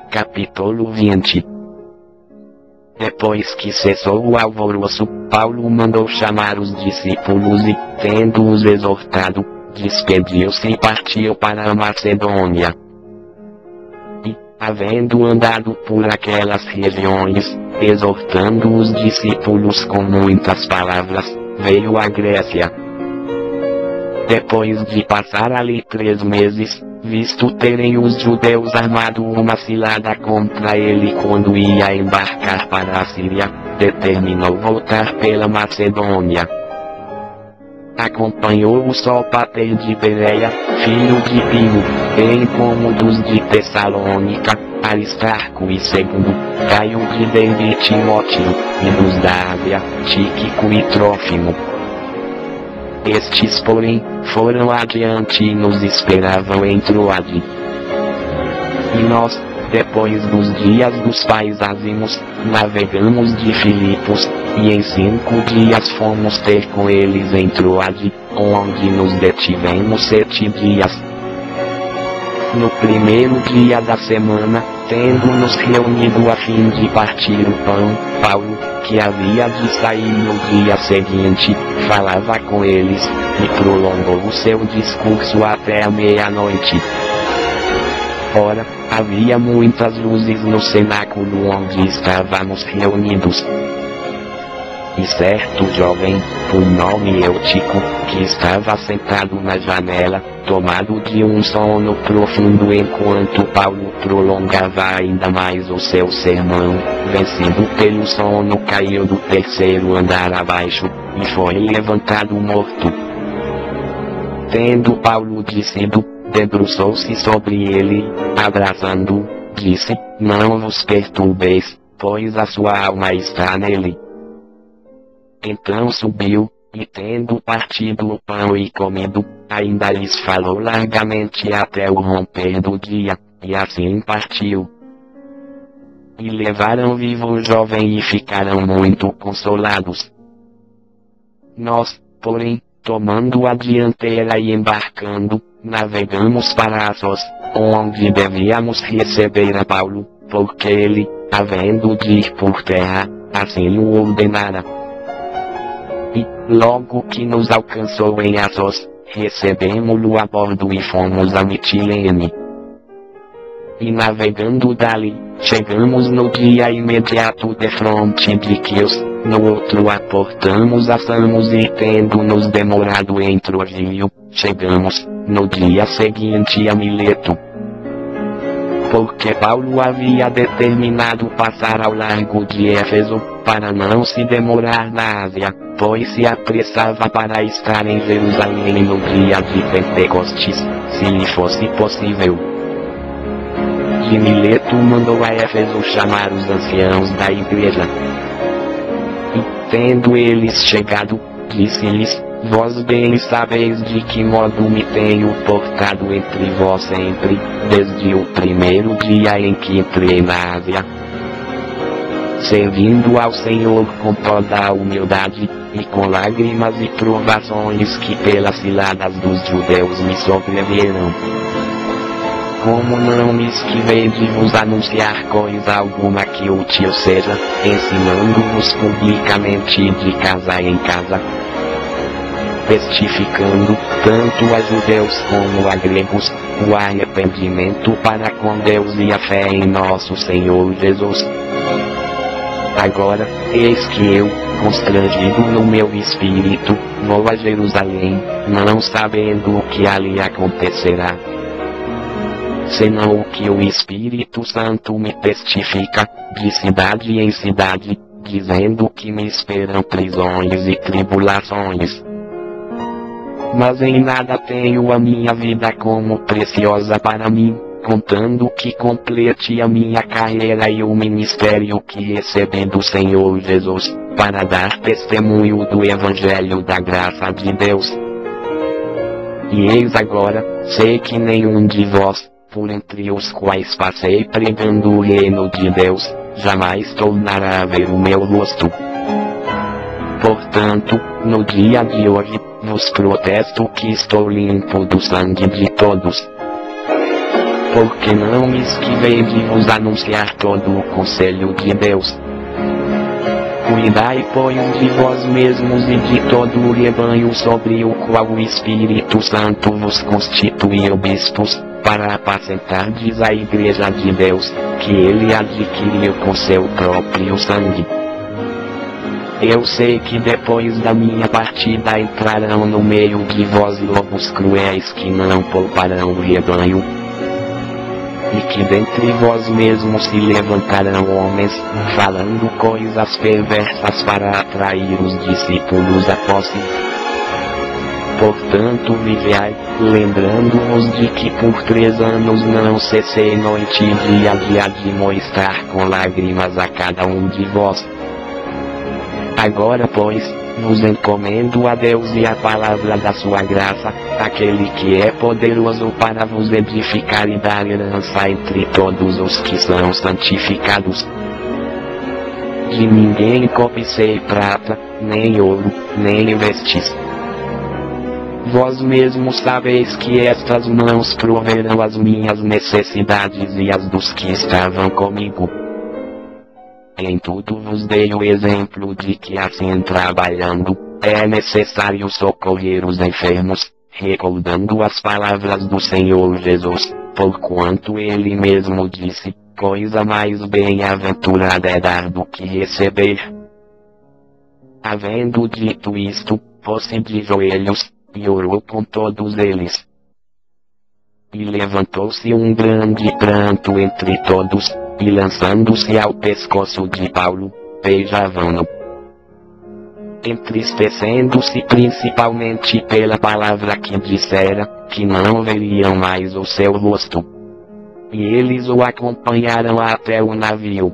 Capítulo 20. Depois que cessou o alvoroço, Paulo mandou chamar os discípulos e, tendo-os exortado, despediu-se e partiu para a Macedônia. E, havendo andado por aquelas regiões, exortando os discípulos com muitas palavras, veio à Grécia. Depois de passar ali 3 meses, visto terem os judeus armado uma cilada contra ele quando ia embarcar para a Síria, determinou voltar pela Macedônia. Acompanhou-o Sópater de Bereia, filho de Piro, e Incômodos de Tessalônica, Aristarco e segundo, Caio de Derbe e Timóteo, e dos da Ásia, Tíquico e Trófimo. Estes, porém, foram adiante e nos esperavam em Troade. E nós, depois dos dias dos pais ázimos, navegamos de Filipos, e em 5 dias fomos ter com eles em Troade, onde nos detivemos 7 dias. No primeiro dia da semana, tendo-nos reunido a fim de partir o pão, Paulo, que havia de sair no dia seguinte, falava com eles, e prolongou o seu discurso até a meia-noite. Ora, havia muitas luzes no cenáculo onde estávamos reunidos. E certo jovem, por nome Eutico, que estava sentado na janela, tomado de um sono profundo enquanto Paulo prolongava ainda mais o seu sermão, vencido pelo sono caiu do 3º andar abaixo, e foi levantado morto. Tendo Paulo descido, debruçou-se sobre ele, abraçando-o, disse, não vos perturbeis, pois a sua alma está nele. Então subiu, e tendo partido o pão e comido, ainda lhes falou largamente até o romper do dia, e assim partiu. E levaram vivo o jovem e ficaram muito consolados. Nós, porém, tomando a dianteira e embarcando, navegamos para Assos, onde devíamos receber a Paulo, porque ele, havendo de ir por terra, assim o ordenara. E, logo que nos alcançou em Assos, recebemo-lo a bordo e fomos a Mitilene. E navegando dali, chegamos no dia imediato defronte de Quios, no outro aportamos a Samos e tendo-nos demorado em Trogilio, chegamos, no dia seguinte a Mileto. Porque Paulo havia determinado passar ao largo de Éfeso, para não se demorar na Ásia, pois se apressava para estar em Jerusalém no dia de Pentecostes, se lhe fosse possível. De Mileto mandou a Éfeso chamar os anciãos da igreja. E, tendo eles chegado, disse-lhes, vós bem sabeis de que modo me tenho portado entre vós sempre, desde o primeiro dia em que entrei na Ásia, servindo ao Senhor com toda a humildade, e com lágrimas e provações que pelas ciladas dos judeus me sobrevieram. Como não me esquivei de vos anunciar coisa alguma que útil seja, ensinando-vos publicamente de casa em casa, testificando, tanto a judeus como a gregos, o arrependimento para com Deus e a fé em nosso Senhor Jesus. Agora, eis que eu, constrangido no meu espírito, vou a Jerusalém, não sabendo o que ali acontecerá, senão o que o Espírito Santo me testifica, de cidade em cidade, dizendo que me esperam prisões e tribulações. Mas em nada tenho a minha vida como preciosa para mim, contando que complete a minha carreira e o ministério que recebi do Senhor Jesus, para dar testemunho do Evangelho da graça de Deus. E eis agora, sei que nenhum de vós, por entre os quais passei pregando o reino de Deus, jamais tornará a ver o meu rosto. Portanto, no dia de hoje, vos protesto que estou limpo do sangue de todos. Porque não me esquivei de vos anunciar todo o conselho de Deus. Cuidai, pois, de vós mesmos e de todo o rebanho sobre o qual o Espírito Santo vos constituiu bispos, para apacentardes a igreja de Deus, que ele adquiriu com seu próprio sangue. Eu sei que depois da minha partida entrarão no meio de vós lobos cruéis que não pouparão o rebanho, e que dentre vós mesmos se levantarão homens, falando coisas perversas para atrair os discípulos após si. Portanto vigiai, lembrando-vos de que por 3 anos não cessei noite e dia de admoestar com lágrimas a cada um de vós. Agora pois, vos encomendo a Deus e a palavra da sua graça, aquele que é poderoso para vos edificar e dar herança entre todos os que são santificados. De ninguém copicei prata, nem ouro, nem vestes. Vós mesmos sabeis que estas mãos proverão as minhas necessidades e as dos que estavam comigo. Em tudo vos dei o exemplo de que assim trabalhando, é necessário socorrer os enfermos, recordando as palavras do Senhor Jesus, porquanto ele mesmo disse, coisa mais bem-aventurada é dar do que receber. Havendo dito isto, pôs-se de joelhos, e orou com todos eles. E levantou-se um grande pranto entre todos, e lançando-se ao pescoço de Paulo, beijavam-no, entristecendo-se principalmente pela palavra que dissera, que não veriam mais o seu rosto. E eles o acompanharam até o navio.